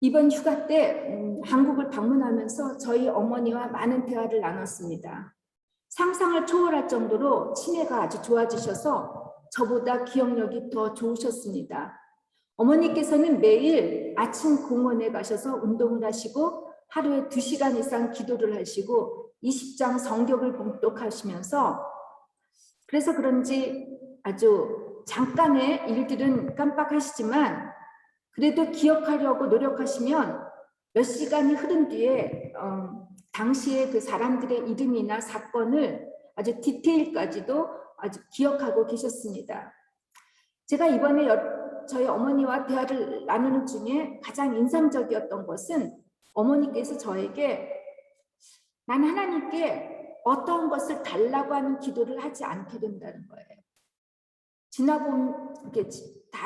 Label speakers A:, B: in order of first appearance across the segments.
A: 이번 휴가 때 한국을 방문하면서 저희 어머니와 많은 대화를 나눴습니다. 상상을 초월할 정도로 치매가 아주 좋아지셔서 저보다 기억력이 더 좋으셨습니다. 어머니께서는 매일 아침 공원에 가셔서 운동을 하시고 하루에 2시간 이상 기도를 하시고 20장 성경을 봉독하시면서 그래서 그런지 아주 잠깐의 일들은 깜빡하시지만 그래도 기억하려고 노력하시면 몇 시간이 흐른 뒤에 당시에 그 사람들의 이름이나 사건을 아주 디테일까지도 아주 기억하고 계셨습니다. 제가 이번에 저희 어머니와 대화를 나누는 중에 가장 인상적이었던 것은 어머니께서 저에게 난 하나님께 어떠한 것을 달라고 하는 기도를 하지 않게 된다는 거예요.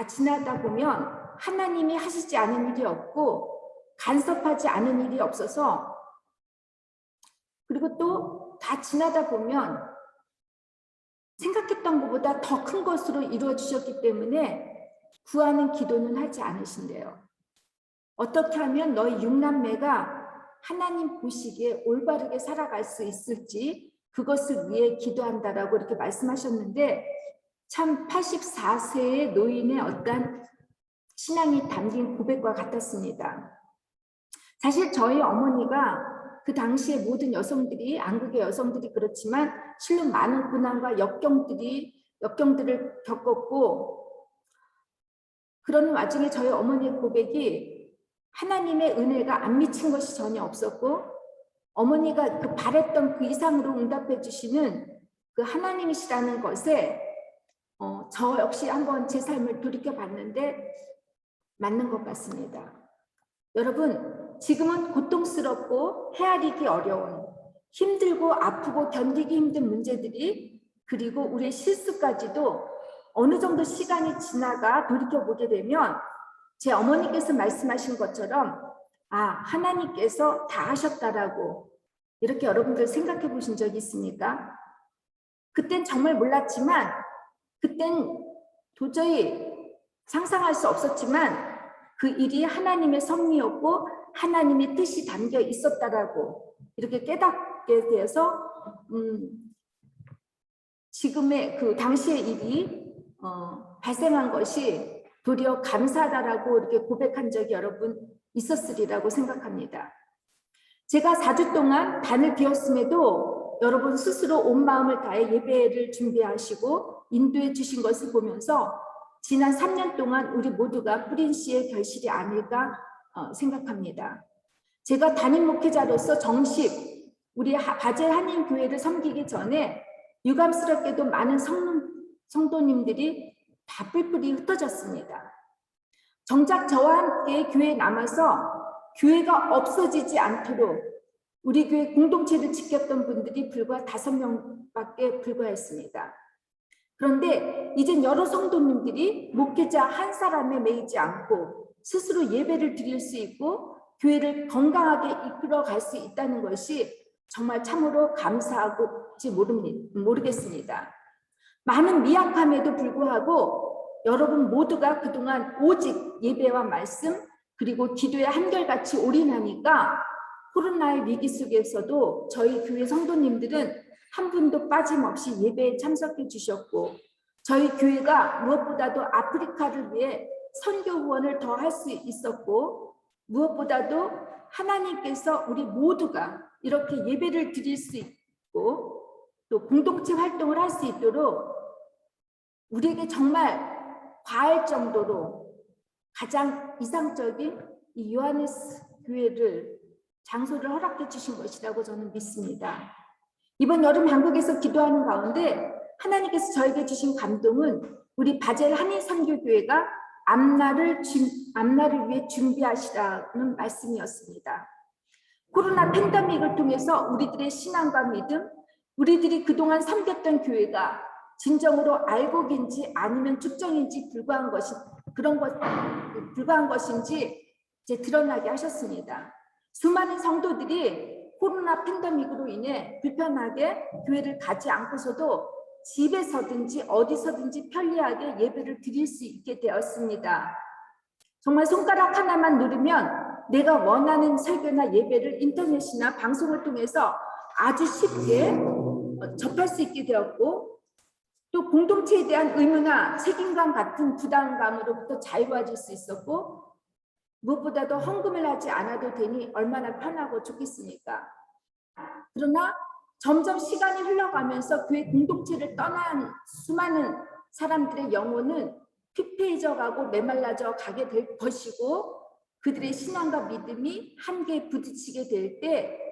A: 지나다 보면 하나님이 하시지 않은 일이 없고 간섭하지 않은 일이 없어서 그리고 또 다 지나다 보면 생각했던 것보다 더 큰 것으로 이루어 주셨기 때문에 구하는 기도는 하지 않으신대요. 어떻게 하면 너희 6남매가 하나님 보시기에 올바르게 살아갈 수 있을지 그것을 위해 기도한다라고 이렇게 말씀하셨는데 참 84세의 노인의 어떤 신앙이 담긴 고백과 같았습니다. 사실 저희 어머니가 그 당시에 모든 여성들이 한국의 여성들이 그렇지만 실로 많은 고난과 역경들을 겪었고 그런 와중에 저희 어머니의 고백이 하나님의 은혜가 안 미친 것이 전혀 없었고 어머니가 그 바랬던 그 이상으로 응답해 주시는 그 하나님이시라는 것에 저 역시 한번 제 삶을 돌이켜 봤는데 맞는 것 같습니다. 여러분, 지금은 고통스럽고 헤아리기 어려운 힘들고 아프고 견디기 힘든 문제들이 그리고 우리의 실수까지도 어느 정도 시간이 지나가 돌이켜보게 되면 제 어머니께서 말씀하신 것처럼 하나님께서 다 하셨다라고 이렇게 여러분들 생각해 보신 적이 있습니까? 그땐 정말 몰랐지만 그땐 도저히 상상할 수 없었지만 그 일이 하나님의 섭리였고 하나님의 뜻이 담겨 있었다라고 이렇게 깨닫게 되어서 지금의 그 당시의 일이 발생한 것이 도리어 감사하다라고 이렇게 고백한 적이 여러분 있었으리라고 생각합니다. 제가 4주 동안 단을 비웠음에도 여러분 스스로 온 마음을 다해 예배를 준비하시고 인도해 주신 것을 보면서 지난 3년 동안 우리 모두가 뿌린 씨의 결실이 아닐까 생각합니다. 제가 담임 목회자로서 정식 우리 바젤 한인교회를 섬기기 전에 유감스럽게도 많은 성도님들이 다 뿔뿔이 흩어졌습니다. 정작 저와 함께 교회에 남아서 교회가 없어지지 않도록 우리 교회 공동체를 지켰던 분들이 불과 5명밖에 불과했습니다. 그런데 이젠 여러 성도님들이 목회자 한 사람에 매이지 않고 스스로 예배를 드릴 수 있고 교회를 건강하게 이끌어갈 수 있다는 것이 정말 참으로 감사하고지 모르겠습니다. 많은 미약함에도 불구하고 여러분 모두가 그동안 오직 예배와 말씀 그리고 기도에 한결같이 올인하니까 코로나의 위기 속에서도 저희 교회 성도님들은 한 분도 빠짐없이 예배에 참석해 주셨고 저희 교회가 무엇보다도 아프리카를 위해 선교 후원을 더 할 수 있었고 무엇보다도 하나님께서 우리 모두가 이렇게 예배를 드릴 수 있고 또 공동체 활동을 할 수 있도록 우리에게 정말 과할 정도로 가장 이상적인 이 요하네스 교회를 장소를 허락해 주신 것이라고 저는 믿습니다. 이번 여름 한국에서 기도하는 가운데 하나님께서 저에게 주신 감동은 우리 바젤 한인선교교회가 앞날을 위해 준비하시라는 말씀이었습니다. 코로나 팬데믹을 통해서 우리들의 신앙과 믿음, 우리들이 그동안 섬겼던 교회가 진정으로 알곡인지 아니면 축정인지 불과한 것인지 이제 드러나게 하셨습니다. 수많은 성도들이 코로나 팬데믹으로 인해 불편하게 교회를 가지 않고서도 집에서든지 어디서든지 편리하게 예배를 드릴 수 있게 되었습니다. 정말 손가락 하나만 누르면 내가 원하는 설교나 예배를 인터넷이나 방송을 통해서 아주 쉽게 접할 수 있게 되었고, 또 공동체에 대한 의무나 책임감 같은 부담감으로부터 자유로워질 수 있었고, 무엇보다도 헌금을 하지 않아도 되니 얼마나 편하고 좋겠습니까? 그러나 점점 시간이 흘러가면서 교회 공동체를 떠난 수많은 사람들의 영혼은 피폐해져 가고 메말라져 가게 될 것이고, 그들의 신앙과 믿음이 한계에 부딪히게 될 때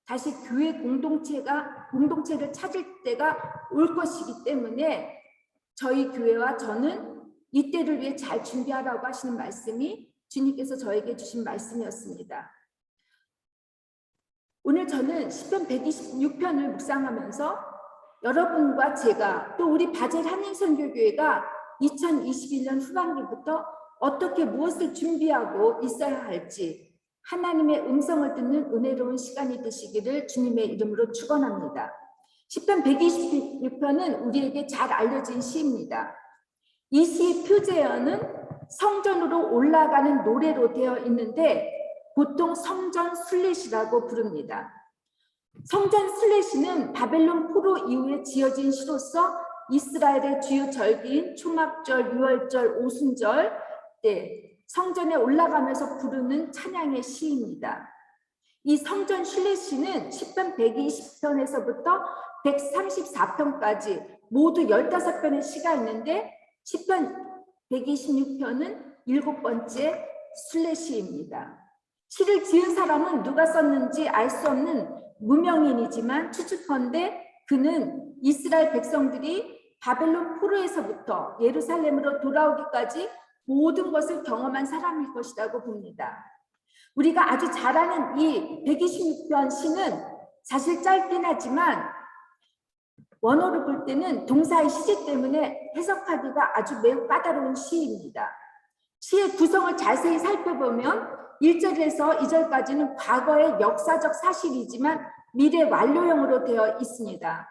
A: 다시 교회 공동체를 찾을 때가 올 것이기 때문에 저희 교회와 저는 이때를 위해 잘 준비하라고 하시는 말씀이 주님께서 저에게 주신 말씀이었습니다. 오늘 저는 시편 126편을 묵상하면서 여러분과 제가 또 우리 바젤 한인선교교회가 2021년 후반기부터 어떻게 무엇을 준비하고 있어야 할지 하나님의 음성을 듣는 은혜로운 시간이 되시기를 주님의 이름으로 축원합니다. 시편 126편은 우리에게 잘 알려진 시입니다. 이 시의 표제어는 성전으로 올라가는 노래로 되어 있는데 보통 성전 순례시라고 부릅니다. 성전 순례시는 바벨론 포로 이후에 지어진 시로서 이스라엘의 주요 절기인 초막절, 유월절, 오순절 때 성전에 올라가면서 부르는 찬양의 시입니다. 이 성전 순례시는 시편 120편에서부터 134편까지 모두 15편의 시가 있는데 시편 126편은 7번째 순례시입니다. 시를 지은 사람은 누가 썼는지 알 수 없는 무명인이지만 추측컨대 그는 이스라엘 백성들이 바벨론 포로에서부터 예루살렘으로 돌아오기까지 모든 것을 경험한 사람일 것이라고 봅니다. 우리가 아주 잘 아는 이 126편 시는 사실 짧긴 하지만 원어로 볼 때는 동사의 시제 때문에 해석하기가 아주 매우 까다로운 시입니다. 시의 구성을 자세히 살펴보면 1절에서 2절까지는 과거의 역사적 사실이지만 미래 완료형으로 되어 있습니다.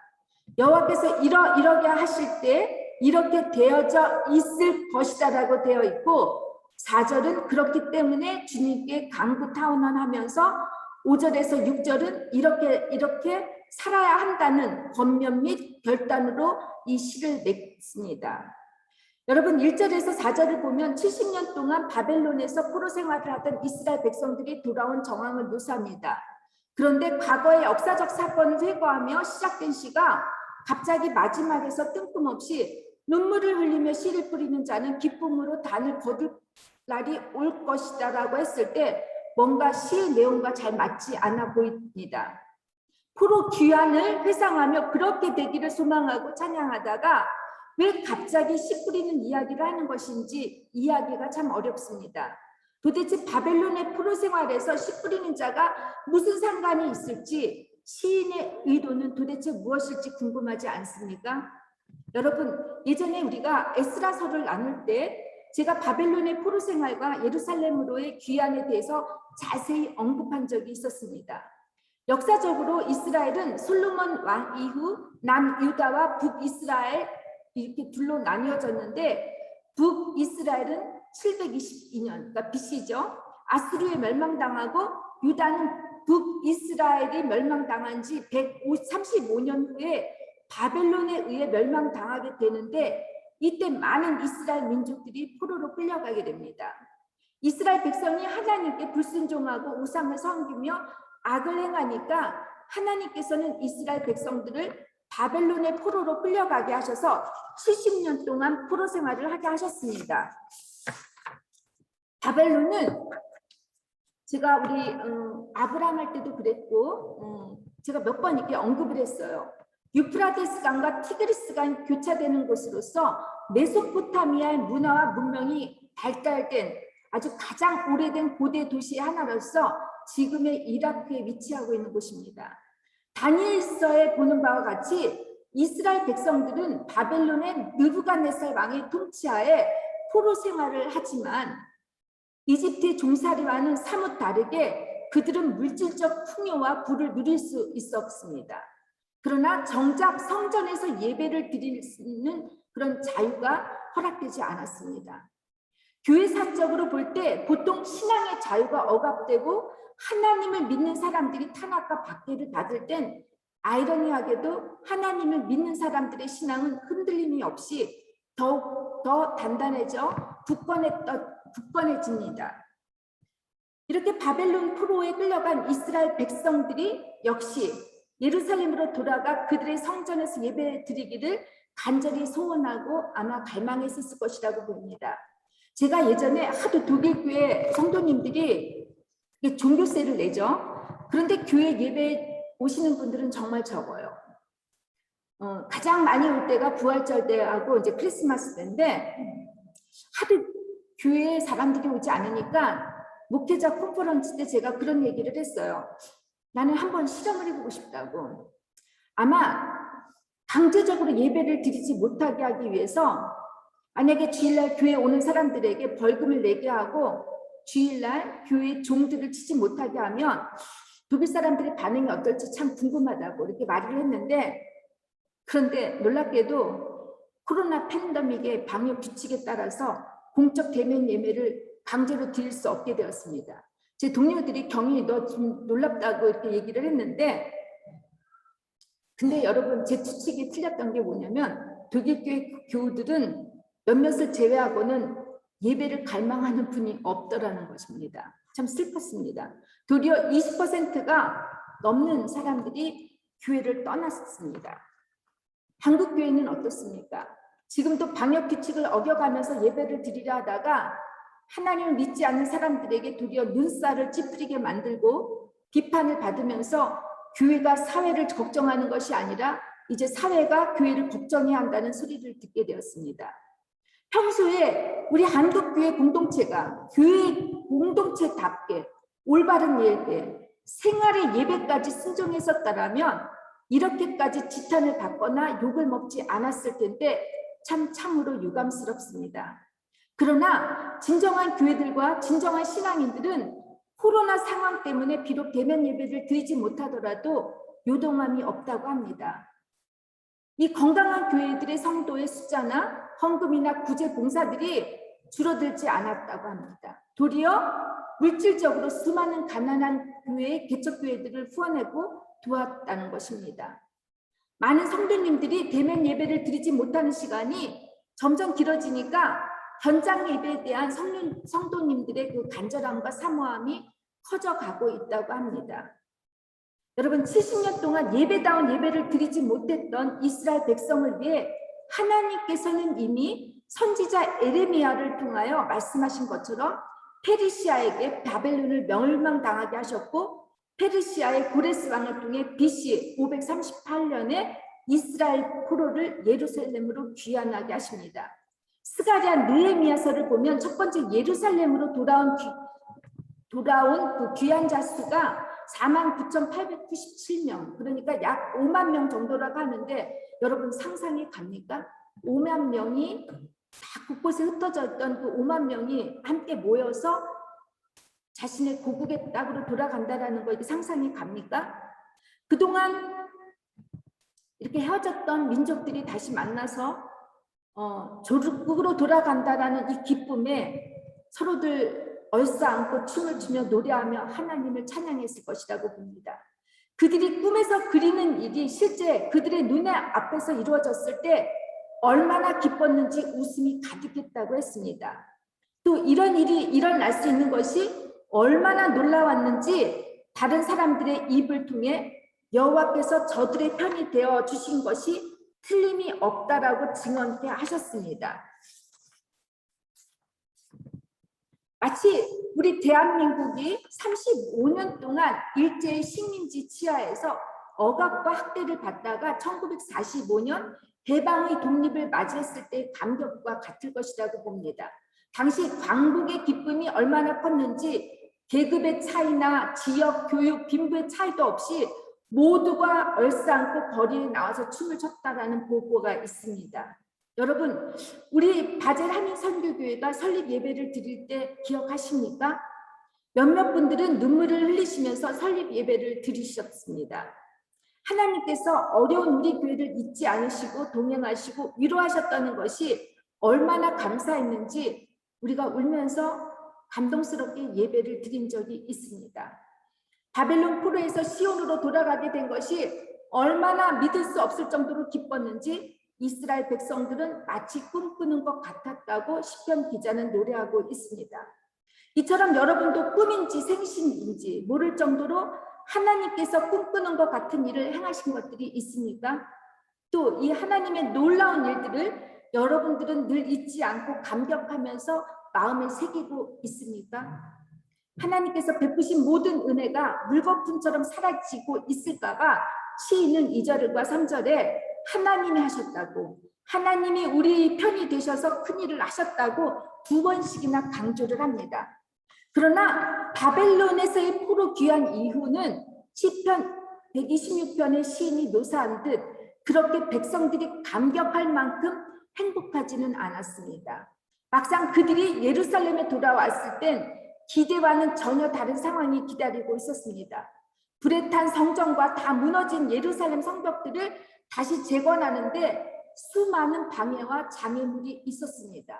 A: 여호와께서 이러게 하실 때 이렇게 되어져 있을 것이다라고 되어 있고, 4절은 그렇기 때문에 주님께 간구타운하면서 5절에서 6절은 이렇게 살아야 한다는 권면 및 결단으로 이 시를 맺습니다. 여러분 1절에서 4절을 보면 70년 동안 바벨론에서 포로 생활을 하던 이스라엘 백성들이 돌아온 정황을 묘사합니다. 그런데 과거의 역사적 사건을 회고하며 시작된 시가 갑자기 마지막에서 뜬금없이 눈물을 흘리며 씨를 뿌리는 자는 기쁨으로 단을 거둘 날이 올 것이다 라고 했을 때 뭔가 시의 내용과 잘 맞지 않아 보입니다. 포로 귀환을 회상하며 그렇게 되기를 소망하고 찬양하다가 왜 갑자기 씨 뿌리는 이야기를 하는 것인지 이해하기가 참 어렵습니다. 도대체 바벨론의 포로 생활에서 씨 뿌리는 자가 무슨 상관이 있을지 시인의 의도는 도대체 무엇일지 궁금하지 않습니까? 여러분, 예전에 우리가 에스라서를 나눌 때 제가 바벨론의 포로 생활과 예루살렘으로의 귀환에 대해서 자세히 언급한 적이 있었습니다. 역사적으로 이스라엘은 솔로몬 왕 이후 남유다와 북이스라엘 이렇게 둘로 나뉘어졌는데, 북이스라엘은 722년, 그러니까 BC죠. 아수르에 멸망당하고 유다는 북이스라엘이 멸망당한 지 135년 후에 바벨론에 의해 멸망당하게 되는데, 이때 많은 이스라엘 민족들이 포로로 끌려가게 됩니다. 이스라엘 백성이 하나님께 불순종하고 우상을 섬기며 악을 행하니까 하나님께서는 이스라엘 백성들을 바벨론의 포로로 끌려가게 하셔서 70년 동안 포로 생활을 하게 하셨습니다. 바벨론은 제가 우리 아브라함 할 때도 그랬고 제가 몇 번 이렇게 언급을 했어요. 유프라테스 강과 티그리스 강이 교차되는 곳으로서 메소포타미아의 문화와 문명이 발달된 아주 가장 오래된 고대 도시의 하나로서 지금의 이라크에 위치하고 있는 곳입니다. 다니엘서에 보는 바와 같이 이스라엘 백성들은 바벨론의 느부갓네살 왕의 통치하에 포로 생활을 하지만 이집트의 종살이와는 사뭇 다르게 그들은 물질적 풍요와 부를 누릴 수 있었습니다. 그러나 정작 성전에서 예배를 드릴 수 있는 그런 자유가 허락되지 않았습니다. 교회사적으로 볼 때 보통 신앙의 자유가 억압되고 하나님을 믿는 사람들이 탄압과 박해를 받을 땐 아이러니하게도 하나님을 믿는 사람들의 신앙은 흔들림이 없이 더욱 더 단단해져 굳건해집니다. 이렇게 바벨론 포로에 끌려간 이스라엘 백성들이 역시 예루살렘으로 돌아가 그들의 성전에서 예배 드리기를 간절히 소원하고 아마 갈망했었을 것이라고 봅니다. 제가 예전에 하도 독일 교회 성도님들이 종교세를 내죠. 그런데 교회 예배 오시는 분들은 정말 적어요. 가장 많이 올 때가 부활절 때하고 이제 크리스마스 때인데 하도 교회에 사람들이 오지 않으니까 목회자 컨퍼런스 때 제가 그런 얘기를 했어요. 나는 한번 실험을 해보고 싶다고. 아마 강제적으로 예배를 드리지 못하게 하기 위해서 만약에 주일날 교회 오는 사람들에게 벌금을 내게 하고 주일날 교회 종들을 치지 못하게 하면 독일 사람들의 반응이 어떨지 참 궁금하다고 이렇게 말을 했는데, 그런데 놀랍게도 코로나 팬데믹의 방역 규칙에 따라서 공적 대면 예배를 강제로 드릴 수 없게 되었습니다. 제 동료들이 경희 너 좀 놀랍다고 이렇게 얘기를 했는데, 근데 여러분 제 추측이 틀렸던 게 뭐냐면 독일 교회 교우들은 몇몇을 제외하고는 예배를 갈망하는 분이 없더라는 것입니다. 참 슬펐습니다. 도리어 20%가 넘는 사람들이 교회를 떠났습니다. 한국 교회는 어떻습니까? 지금도 방역 규칙을 어겨가면서 예배를 드리려 하다가 하나님을 믿지 않는 사람들에게 도리어 눈살을 찌푸리게 만들고 비판을 받으면서 교회가 사회를 걱정하는 것이 아니라 이제 사회가 교회를 걱정해야 한다는 소리를 듣게 되었습니다. 평소에 우리 한국교회 공동체가 교회 공동체답게 올바른 예배, 생활의 예배까지 순종했었다라면 이렇게까지 지탄을 받거나 욕을 먹지 않았을 텐데 참으로 유감스럽습니다. 그러나 진정한 교회들과 진정한 신앙인들은 코로나 상황 때문에 비록 대면 예배를 드리지 못하더라도 요동함이 없다고 합니다. 이 건강한 교회들의 성도의 숫자나 헌금이나 구제 봉사들이 줄어들지 않았다고 합니다. 도리어 물질적으로 수많은 가난한 교회, 개척교회들을 후원하고 도왔다는 것입니다. 많은 성도님들이 대면 예배를 드리지 못하는 시간이 점점 길어지니까 현장 예배에 대한 성도님들의 그 간절함과 사모함이 커져가고 있다고 합니다. 여러분 70년 동안 예배다운 예배를 드리지 못했던 이스라엘 백성을 위해 하나님께서는 이미 선지자 에레미야를 통하여 말씀하신 것처럼 페르시아에게 바벨론을 멸망당하게 하셨고 페르시아의 고레스 왕을 통해 BC 538년에 이스라엘 포로를 예루살렘으로 귀환하게 하십니다. 스가랴 느헤미야서를 보면 첫 번째 예루살렘으로 돌아온 그 귀환자 수가 49,897명, 그러니까 약 5만 명 정도라고 하는데 여러분 상상이 갑니까? 5만 명이 다 곳곳에 흩어져 있던 그 5만 명이 함께 모여서 자신의 고국의 땅으로 돌아간다라는 거 이게 상상이 갑니까? 그동안 이렇게 헤어졌던 민족들이 다시 만나서 조국으로 돌아간다라는 이 기쁨에 서로들 얼싸안고 춤을 추며 노래하며 하나님을 찬양했을 것이라고 봅니다. 그들이 꿈에서 그리는 일이 실제 그들의 눈에 앞에서 이루어졌을 때 얼마나 기뻤는지 웃음이 가득했다고 했습니다. 또 이런 일이 일어날 수 있는 것이 얼마나 놀라웠는지 다른 사람들의 입을 통해 여호와께서 저들의 편이 되어 주신 것이 틀림이 없다라고 증언케 하셨습니다. 마치 우리 대한민국이 35년 동안 일제의 식민지 치하에서 억압과 학대를 받다가 1945년 대방의 독립을 맞이했을 때의 감격과 같을 것이라고 봅니다. 당시 광복의 기쁨이 얼마나 컸는지 계급의 차이나 지역, 교육, 빈부의 차이도 없이 모두가 얼싸안고 거리에 나와서 춤을 췄다라는 보고가 있습니다. 여러분, 우리 바젤 한인선교교회가 설립 예배를 드릴 때 기억하십니까? 몇몇 분들은 눈물을 흘리시면서 설립 예배를 드리셨습니다. 하나님께서 어려운 우리 교회를 잊지 않으시고 동행하시고 위로하셨다는 것이 얼마나 감사했는지 우리가 울면서 감동스럽게 예배를 드린 적이 있습니다. 바벨론 포로에서 시온으로 돌아가게 된 것이 얼마나 믿을 수 없을 정도로 기뻤는지 이스라엘 백성들은 마치 꿈꾸는 것 같았다고 시편 기자는 노래하고 있습니다. 이처럼 여러분도 꿈인지 생신인지 모를 정도로 하나님께서 꿈꾸는 것 같은 일을 행하신 것들이 있습니까? 또 이 하나님의 놀라운 일들을 여러분들은 늘 잊지 않고 감격하면서 마음에 새기고 있습니까? 하나님께서 베푸신 모든 은혜가 물거품처럼 사라지고 있을까봐 시인은 2절과 3절에 하나님이 하셨다고, 하나님이 우리 편이 되셔서 큰일을 하셨다고 2번씩이나 강조를 합니다. 그러나 바벨론에서의 포로 귀환 이후는 시편 126편의 시인이 묘사한 듯 그렇게 백성들이 감격할 만큼 행복하지는 않았습니다. 막상 그들이 예루살렘에 돌아왔을 땐 기대와는 전혀 다른 상황이 기다리고 있었습니다. 불에 탄 성전과 다 무너진 예루살렘 성벽들을 다시 재건하는데 수많은 방해와 장애물이 있었습니다.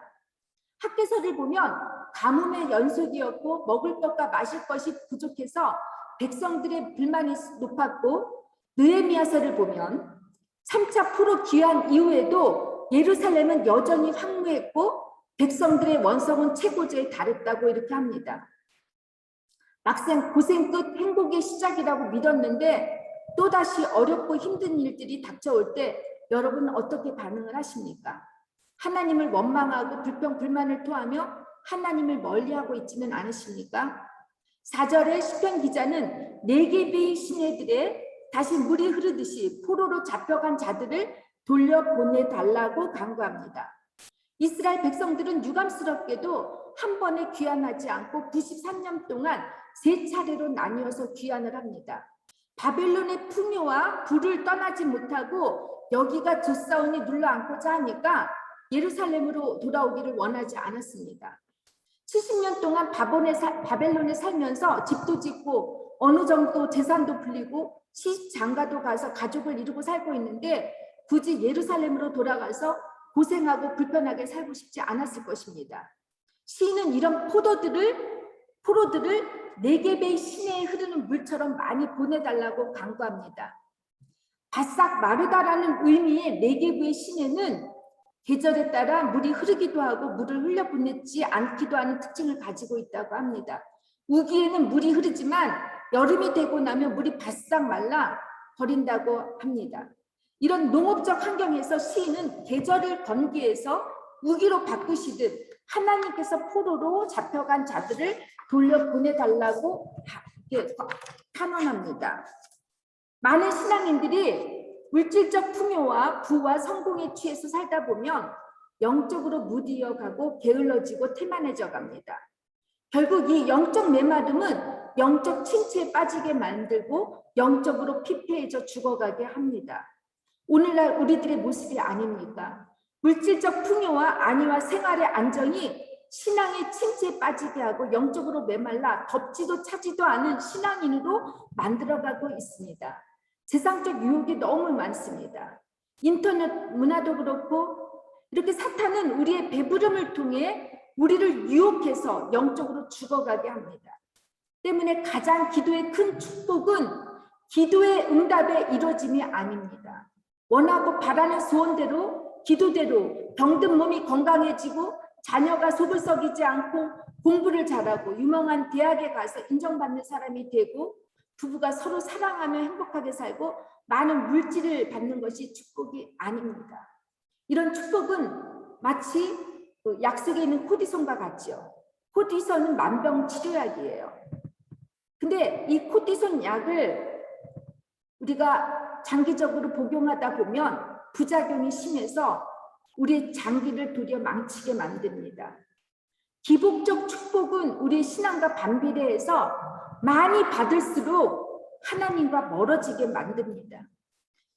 A: 학개서를 보면 가뭄의 연속이었고 먹을 것과 마실 것이 부족해서 백성들의 불만이 높았고, 느헤미야서를 보면 3차 포로 귀환 이후에도 예루살렘은 여전히 황무했고 백성들의 원성은 최고조에 달했다고 이렇게 합니다. 막상 고생 끝 행복의 시작이라고 믿었는데 또다시 어렵고 힘든 일들이 닥쳐올 때 여러분은 어떻게 반응을 하십니까? 하나님을 원망하고 불평 불만을 토하며 하나님을 멀리하고 있지는 않으십니까? 4절의 시편 기자는 네게베의 시내들에 다시 물이 흐르듯이 포로로 잡혀간 자들을 돌려보내달라고 간구합니다. 이스라엘 백성들은 유감스럽게도 한 번에 귀환하지 않고 93년 동안 3차례로 나뉘어서 귀환을 합니다. 바벨론의 풍요와 부를 떠나지 못하고 여기가 두사온이 눌러앉고자 하니까 예루살렘으로 돌아오기를 원하지 않았습니다. 70년 동안 바벨론에 살면서 집도 짓고 어느 정도 재산도 불리고 시집장가도 가서 가족을 이루고 살고 있는데 굳이 예루살렘으로 돌아가서 고생하고 불편하게 살고 싶지 않았을 것입니다. 시인은 이런 포로들을 네게베 시내에 흐르는 물처럼 많이 보내달라고 간구합니다. 바싹 마르다라는 의미의 네게브의 시내는 계절에 따라 물이 흐르기도 하고 물을 흘려보내지 않기도 하는 특징을 가지고 있다고 합니다. 우기에는 물이 흐르지만 여름이 되고 나면 물이 바싹 말라 버린다고 합니다. 이런 농업적 환경에서 시인은 계절을 번개해서 우기로 바꾸시듯 하나님께서 포로로 잡혀간 자들을 돌려보내달라고 탄원합니다. 많은 신앙인들이 물질적 풍요와 부와 성공에 취해서 살다 보면 영적으로 무디어가고 게을러지고 태만해져 갑니다. 결국 이 영적 메마름은 영적 침체에 빠지게 만들고 영적으로 피폐해져 죽어가게 합니다. 오늘날 우리들의 모습이 아닙니까? 물질적 풍요와 안위와 생활의 안정이 신앙의 침체에 빠지게 하고 영적으로 메말라 덥지도 차지도 않은 신앙인으로 만들어가고 있습니다. 세상적 유혹이 너무 많습니다. 인터넷 문화도 그렇고 이렇게 사탄은 우리의 배부름을 통해 우리를 유혹해서 영적으로 죽어가게 합니다. 때문에 가장 기도의 큰 축복은 기도의 응답의 이루어짐이 아닙니다. 원하고 바라는 소원대로 기도대로 병든 몸이 건강해지고 자녀가 속을 썩이지 않고 공부를 잘하고 유명한 대학에 가서 인정받는 사람이 되고 부부가 서로 사랑하며 행복하게 살고 많은 물질을 받는 것이 축복이 아닙니다. 이런 축복은 마치 약속에 있는 코디손과 같죠. 코디손은 만병치료약이에요. 근데 이 코디손 약을 우리가 장기적으로 복용하다 보면 부작용이 심해서 우리의 장기를 도리어 망치게 만듭니다. 기복적 축복은 우리의 신앙과 반비례해서 많이 받을수록 하나님과 멀어지게 만듭니다.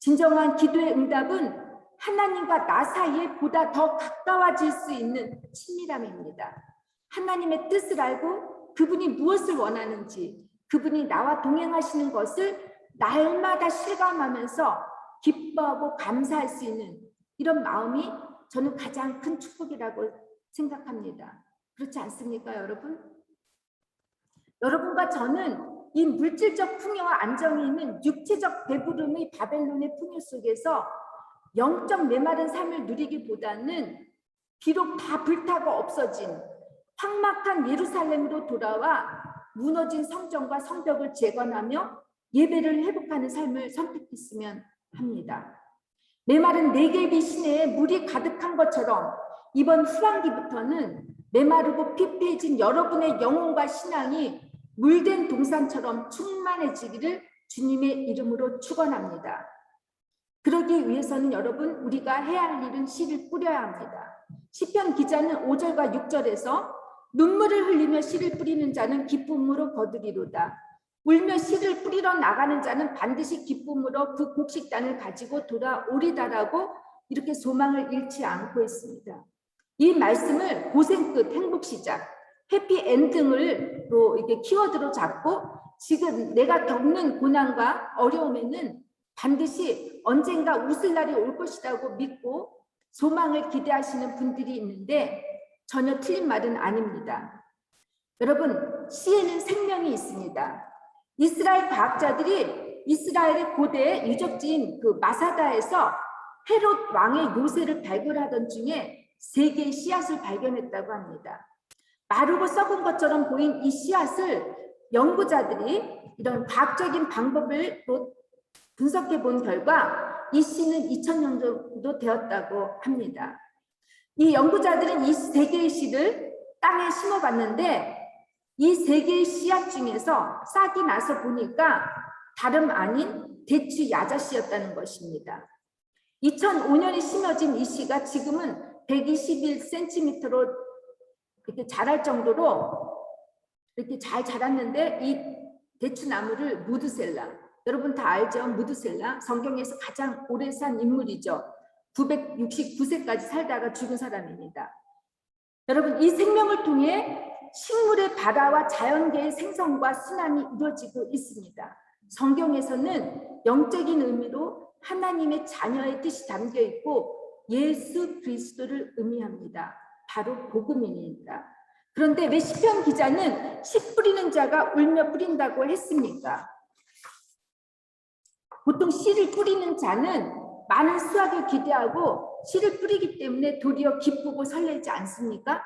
A: 진정한 기도의 응답은 하나님과 나 사이에 보다 더 가까워질 수 있는 친밀함입니다. 하나님의 뜻을 알고 그분이 무엇을 원하는지, 그분이 나와 동행하시는 것을 날마다 실감하면서 기뻐하고 감사할 수 있는 이런 마음이 저는 가장 큰 축복이라고 생각합니다. 그렇지 않습니까, 여러분? 여러분과 저는 이 물질적 풍요와 안정이 있는 육체적 배부름의 바벨론의 풍요 속에서 영적 메마른 삶을 누리기보다는 비록 다 불타고 없어진 황막한 예루살렘으로 돌아와 무너진 성전과 성벽을 재건하며 예배를 회복하는 삶을 선택했으면 합니다. 메마른 네게비 시내에 물이 가득한 것처럼 이번 후반기부터는 메마르고 피폐해진 여러분의 영혼과 신앙이 물된 동산처럼 충만해지기를 주님의 이름으로 축원합니다. 그러기 위해서는 여러분, 우리가 해야 할 일은 씨를 뿌려야 합니다. 시편 기자는 5절과 6절에서 눈물을 흘리며 씨를 뿌리는 자는 기쁨으로 거두리로다. 울며 씨를 뿌리러 나가는 자는 반드시 기쁨으로 그 곡식단을 가지고 돌아오리다라고 이렇게 소망을 잃지 않고 있습니다. 이 말씀을 고생 끝 행복 시작, 해피엔딩으로 이렇게 키워드로 잡고 지금 내가 겪는 고난과 어려움에는 반드시 언젠가 웃을 날이 올 것이라고 믿고 소망을 기대하시는 분들이 있는데 전혀 틀린 말은 아닙니다. 여러분, 씨에는 생명이 있습니다. 이스라엘 과학자들이 이스라엘의 고대 유적지인 그 마사다에서 헤롯 왕의 요새를 발굴하던 중에 3개의 씨앗을 발견했다고 합니다. 마르고 썩은 것처럼 보인 이 씨앗을 연구자들이 이런 과학적인 방법을 분석해 본 결과 이 씨는 2000년 정도 되었다고 합니다. 이 연구자들은 이 3개의 씨를 땅에 심어봤는데 이 3개의 씨앗 중에서 싹이 나서 보니까 다름 아닌 대추 야자씨였다는 것입니다. 2005년에 심어진 이 씨가 지금은 121cm로 이렇게 자랄 정도로 이렇게 잘 자랐는데 이 대추나무를 무드셀라, 여러분 다 알죠? 무드셀라, 성경에서 가장 오래 산 인물이죠. 969세까지 살다가 죽은 사람입니다. 여러분, 이 생명을 통해 식물의 발화와 자연계의 생성과 순환이 이루어지고 있습니다. 성경에서는 영적인 의미로 하나님의 자녀의 뜻이 담겨 있고 예수 그리스도를 의미합니다. 바로 복음입니다. 그런데 왜 시편 기자는 씨 뿌리는 자가 울며 뿌린다고 했습니까? 보통 씨를 뿌리는 자는 많은 수확을 기대하고 씨를 뿌리기 때문에 도리어 기쁘고 설레지 않습니까?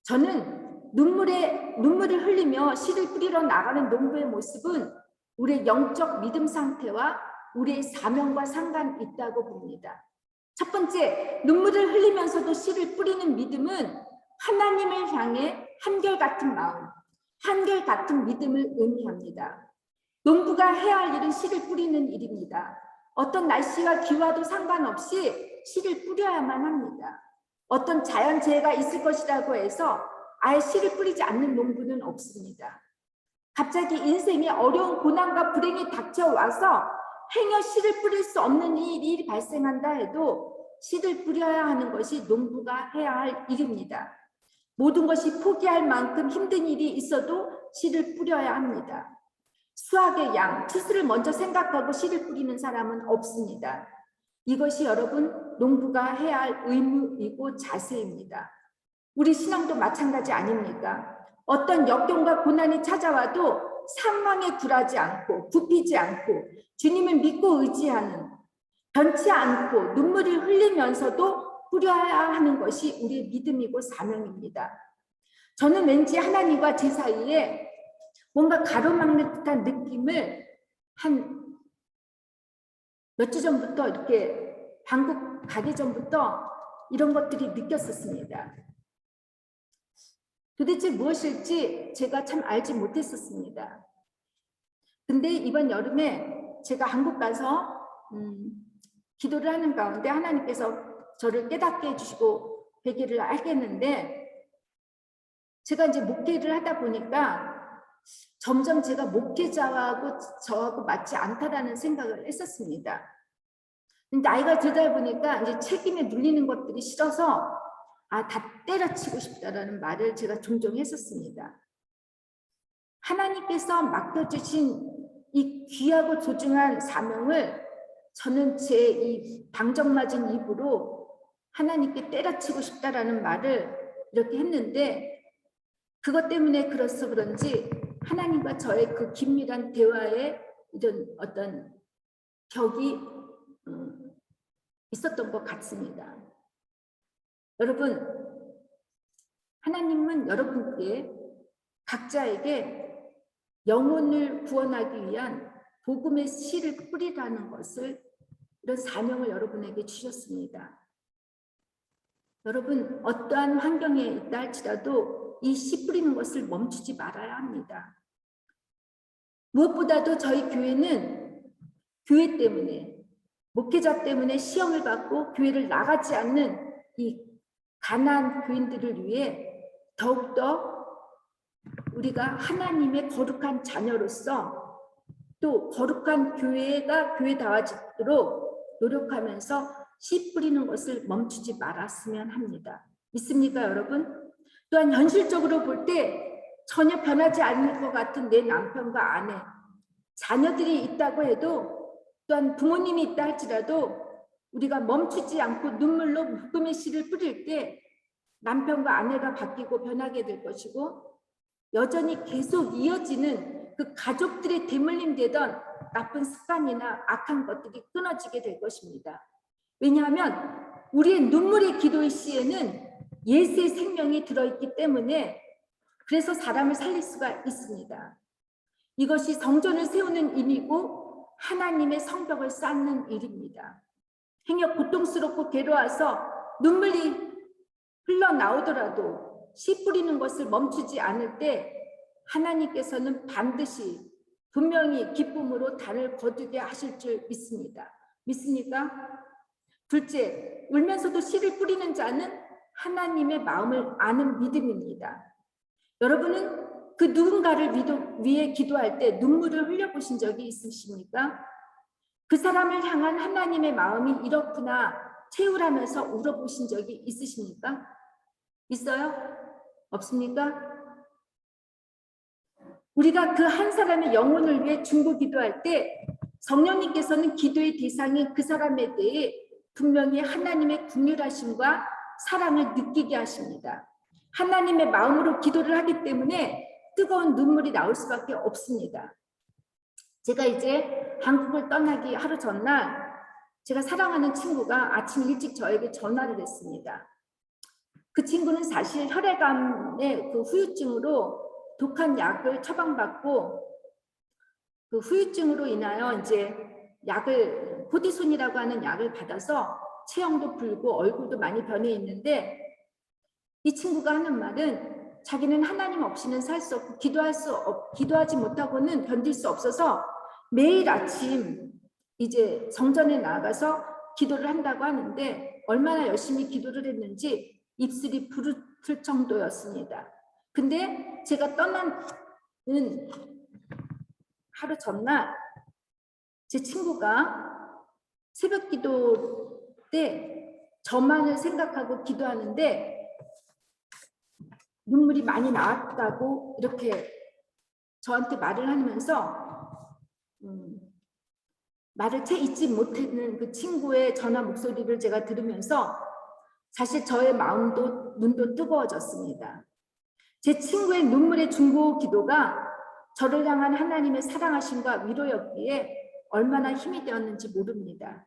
A: 저는 눈물을 흘리며 씨를 뿌리러 나가는 농부의 모습은 우리의 영적 믿음 상태와 우리의 사명과 상관이 있다고 봅니다. 첫 번째, 눈물을 흘리면서도 씨를 뿌리는 믿음은 하나님을 향해 한결같은 마음, 한결같은 믿음을 의미합니다. 농부가 해야 할 일은 씨를 뿌리는 일입니다. 어떤 날씨와 기와도 상관없이 씨를 뿌려야만 합니다. 어떤 자연재해가 있을 것이라고 해서 아예 씨를 뿌리지 않는 농부는 없습니다. 갑자기 인생에 어려운 고난과 불행이 닥쳐와서 행여 씨를 뿌릴 수 없는 일이 발생한다 해도 씨를 뿌려야 하는 것이 농부가 해야 할 일입니다. 모든 것이 포기할 만큼 힘든 일이 있어도 씨를 뿌려야 합니다. 수확의 양, 추수를 먼저 생각하고 씨를 뿌리는 사람은 없습니다. 이것이 여러분 농부가 해야 할 의무이고 자세입니다. 우리 신앙도 마찬가지 아닙니까? 어떤 역경과 고난이 찾아와도 상황에 굴하지 않고 굽히지 않고 주님을 믿고 의지하는, 변치 않고 눈물을 흘리면서도 뿌려야 하는 것이 우리의 믿음이고 사명입니다. 저는 왠지 하나님과 제 사이에 뭔가 가로막는 듯한 느낌을 한 몇 주 전부터 이렇게 한국 가기 전부터 이런 것들이 느꼈었습니다. 도대체 무엇일지 제가 참 알지 못했었습니다. 근데 이번 여름에 제가 한국 가서 기도를 하는 가운데 하나님께서 저를 깨닫게 해주시고 회개를 알겠는데 제가 이제 목회를 하다 보니까 점점 제가 목회자하고 저하고 맞지 않다라는 생각을 했었습니다. 나이가 들다 보니까 이제 책임에 눌리는 것들이 싫어서 다 때려치고 싶다라는 말을 제가 종종 했었습니다. 하나님께서 맡겨주신 이 귀하고 소중한 사명을 저는 제 이 방정맞은 입으로 하나님께 때려치고 싶다라는 말을 이렇게 했는데 그것 때문에 그래서 그런지 하나님과 저의 그 긴밀한 대화에 이런 어떤 격이 있었던 것 같습니다. 여러분, 하나님은 여러분께 각자에게 영혼을 구원하기 위한 복음의 씨를 뿌리라는 것을 이런 사명을 여러분에게 주셨습니다. 여러분 어떠한 환경에 있다 할지라도 이 씨 뿌리는 것을 멈추지 말아야 합니다. 무엇보다도 저희 교회는 교회 때문에 목회자 때문에 시험을 받고 교회를 나가지 않는 이 가난한 교인들을 위해 더욱더 우리가 하나님의 거룩한 자녀로서 또 거룩한 교회가 교회다워지도록 노력하면서 씨 뿌리는 것을 멈추지 말았으면 합니다. 믿습니까, 여러분? 또한 현실적으로 볼 때 전혀 변하지 않을 것 같은 내 남편과 아내, 자녀들이 있다고 해도 또한 부모님이 있다 할지라도 우리가 멈추지 않고 눈물로 복음의 씨를 뿌릴 때 남편과 아내가 바뀌고 변하게 될 것이고 여전히 계속 이어지는 그 가족들의 대물림 되던 나쁜 습관이나 악한 것들이 끊어지게 될 것입니다. 왜냐하면 우리의 눈물의 기도의 씨에는 예수의 생명이 들어있기 때문에 그래서 사람을 살릴 수가 있습니다. 이것이 성전을 세우는 일이고 하나님의 성벽을 쌓는 일입니다. 행여 고통스럽고 괴로워서 눈물이 흘러나오더라도 씨 뿌리는 것을 멈추지 않을 때 하나님께서는 반드시 분명히 기쁨으로 단을 거두게 하실 줄 믿습니다. 믿습니까? 둘째, 울면서도 씨를 뿌리는 자는 하나님의 마음을 아는 믿음입니다. 여러분은 그 누군가를 위해 기도할 때 눈물을 흘려보신 적이 있으십니까? 그 사람을 향한 하나님의 마음이 이렇구나 채우라면서 울어보신 적이 있으십니까? 있어요? 없습니까? 우리가 그 한 사람의 영혼을 위해 중보 기도할 때 성령님께서는 기도의 대상인 그 사람에 대해 분명히 하나님의 긍휼하심과 사랑을 느끼게 하십니다. 하나님의 마음으로 기도를 하기 때문에 뜨거운 눈물이 나올 수밖에 없습니다. 제가 이제 한국을 떠나기 하루 전날 제가 사랑하는 친구가 아침 일찍 저에게 전화를 했습니다. 그 친구는 사실 혈액암의 그 후유증으로 독한 약을 처방받고 그 후유증으로 인하여 이제 약을 코디손이라고 하는 약을 받아서 체형도 붉고 얼굴도 많이 변해 있는데 이 친구가 하는 말은 자기는 하나님 없이는 살 수 없고 기도하지 못하고는 견딜 수 없어서 매일 아침 이제 성전에 나가서 기도를 한다고 하는데 얼마나 열심히 기도를 했는지 입술이 부르틀 정도였습니다. 근데 제가 떠나는 하루 전날 제 친구가 새벽 기도 때 저만을 생각하고 기도하는데 눈물이 많이 나왔다고 이렇게 저한테 말을 하면서 말을 채 잊지 못하는 그 친구의 전화 목소리를 제가 들으면서 사실 저의 마음도 눈도 뜨거워졌습니다. 제 친구의 눈물의 중보 기도가 저를 향한 하나님의 사랑하심과 위로였기에 얼마나 힘이 되었는지 모릅니다.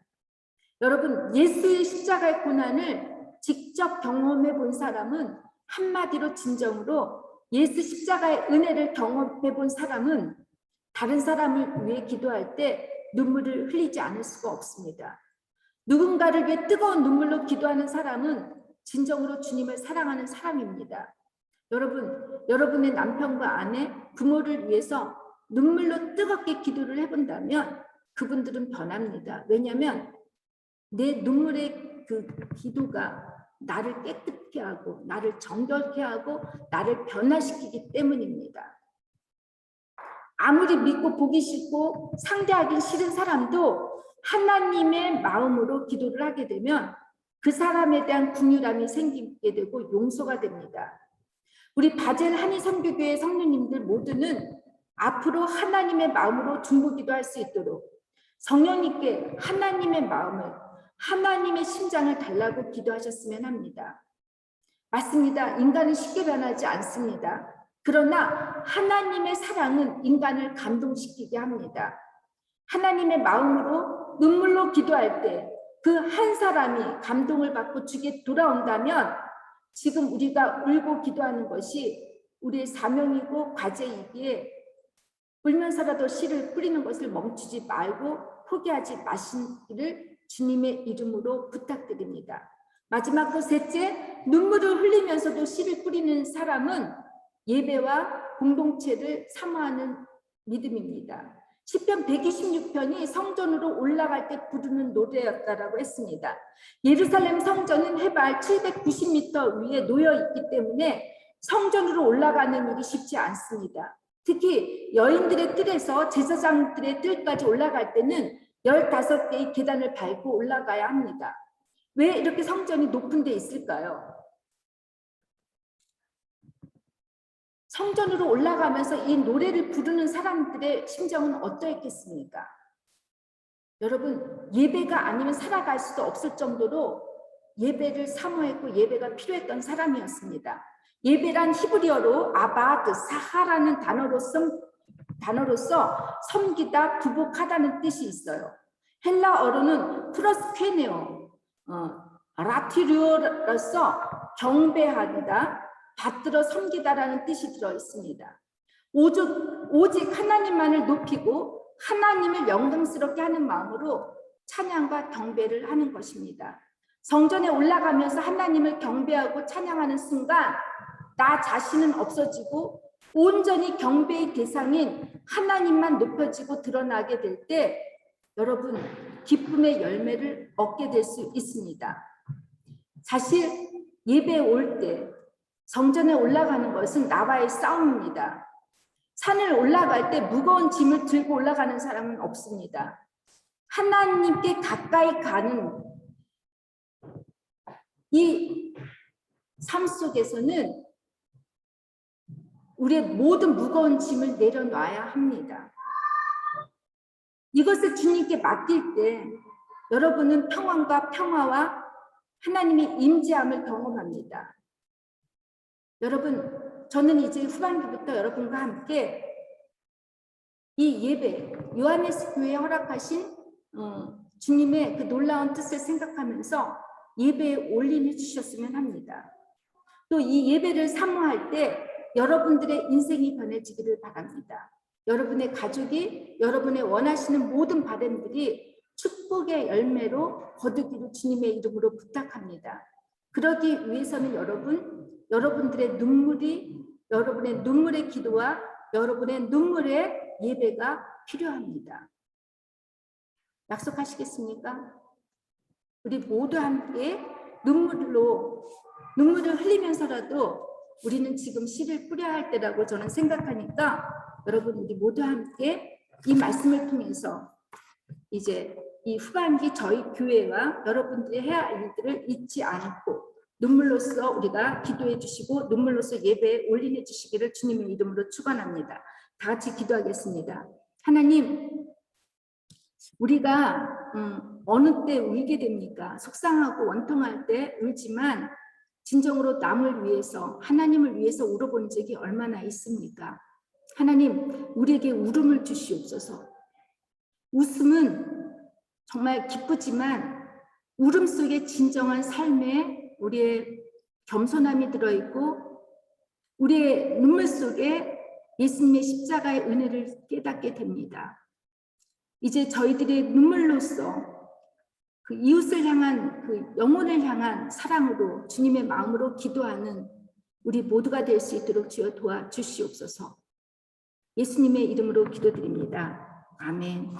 A: 여러분, 예수의 십자가의 고난을 직접 경험해 본 사람은 한마디로 진정으로 예수 십자가의 은혜를 경험해 본 사람은 다른 사람을 위해 기도할 때 눈물을 흘리지 않을 수가 없습니다. 누군가를 위해 뜨거운 눈물로 기도하는 사람은 진정으로 주님을 사랑하는 사람입니다. 여러분, 여러분의 남편과 아내, 부모를 위해서 눈물로 뜨겁게 기도를 해본다면 그분들은 변합니다. 왜냐하면 내 눈물의 그 기도가 나를 깨끗게 하고 나를 정결케 하고 나를 변화시키기 때문입니다. 아무리 믿고 보기 싫고 상대하기 싫은 사람도 하나님의 마음으로 기도를 하게 되면 그 사람에 대한 긍휼함이 생기게 되고 용서가 됩니다. 우리 바젤 한인선교교회 성도님들 모두는 앞으로 하나님의 마음으로 중보기도할 수 있도록 성령님께 하나님의 마음을 하나님의 심장을 달라고 기도하셨으면 합니다. 맞습니다. 인간은 쉽게 변하지 않습니다. 그러나 하나님의 사랑은 인간을 감동시키게 합니다. 하나님의 마음으로 눈물로 기도할 때 그 한 사람이 감동을 받고 주께 돌아온다면 지금 우리가 울고 기도하는 것이 우리의 사명이고 과제이기에 울면서라도 씨를 뿌리는 것을 멈추지 말고 포기하지 마시기를 주님의 이름으로 부탁드립니다. 마지막으로 셋째, 눈물을 흘리면서도 씨를 뿌리는 사람은 예배와 공동체를 사모하는 믿음입니다. 시편 126편이 성전으로 올라갈 때 부르는 노래였다라고 했습니다. 예루살렘 성전은 해발 790m 위에 놓여 있기 때문에 성전으로 올라가는 일이 쉽지 않습니다. 특히 여인들의 뜰에서 제사장들의 뜰까지 올라갈 때는 15개의 계단을 밟고 올라가야 합니다. 왜 이렇게 성전이 높은 데 있을까요? 성전으로 올라가면서 이 노래를 부르는 사람들의 심정은 어떠했겠습니까? 여러분, 예배가 아니면 살아갈 수도 없을 정도로 예배를 사모했고 예배가 필요했던 사람이었습니다. 예배란 히브리어로 아바드, 사하라는 단어로서 섬기다, 부복하다는 뜻이 있어요. 헬라어로는 프로스케네오, 라티류어로서 경배하다, 받들어 섬기다라는 뜻이 들어 있습니다. 오직 하나님만을 높이고 하나님을 영광스럽게 하는 마음으로 찬양과 경배를 하는 것입니다. 성전에 올라가면서 하나님을 경배하고 찬양하는 순간 나 자신은 없어지고 온전히 경배의 대상인 하나님만 높여지고 드러나게 될 때 여러분 기쁨의 열매를 얻게 될 수 있습니다. 사실 예배에 올 때 성전에 올라가는 것은 나와의 싸움입니다. 산을 올라갈 때 무거운 짐을 들고 올라가는 사람은 없습니다. 하나님께 가까이 가는 이 삶 속에서는 우리의 모든 무거운 짐을 내려놔야 합니다. 이것을 주님께 맡길 때 여러분은 평화와 하나님의 임재함을 경험합니다. 여러분, 저는 이제 후반기부터 여러분과 함께 이 예배, 요한네스 교회에 허락하신 주님의 그 놀라운 뜻을 생각하면서 예배에 올인해 주셨으면 합니다. 또 이 예배를 사모할 때 여러분들의 인생이 변해지기를 바랍니다. 여러분의 가족이 여러분의 원하시는 모든 바람들이 축복의 열매로 거두기를 주님의 이름으로 부탁합니다. 그러기 위해서는 여러분들의 여러분의 눈물의 기도와 여러분의 눈물의 예배가 필요합니다. 약속하시겠습니까? 우리 모두 함께 눈물을 흘리면서라도 우리는 지금 씨를 뿌려야 할 때라고 저는 생각하니까 여러분 우리 모두 함께 이 말씀을 통해서 이제 이 후반기 저희 교회와 여러분들이 해야 할 일들을 잊지 않고 눈물로써 우리가 기도해 주시고 눈물로써 예배에 올인해 주시기를 주님의 이름으로 축원합니다. 다 같이 기도하겠습니다. 하나님, 우리가 어느 때 울게 됩니까? 속상하고 원통할 때 울지만 진정으로 남을 위해서 하나님을 위해서 울어본 적이 얼마나 있습니까? 하나님, 우리에게 울음을 주시옵소서. 웃음은 정말 기쁘지만 울음 속에 진정한 삶에 우리의 겸손함이 들어있고 우리의 눈물 속에 예수님의 십자가의 은혜를 깨닫게 됩니다. 이제 저희들의 눈물로써 그 이웃을 향한 그 영혼을 향한 사랑으로 주님의 마음으로 기도하는 우리 모두가 될 수 있도록 주여 도와주시옵소서. 예수님의 이름으로 기도드립니다. 아멘.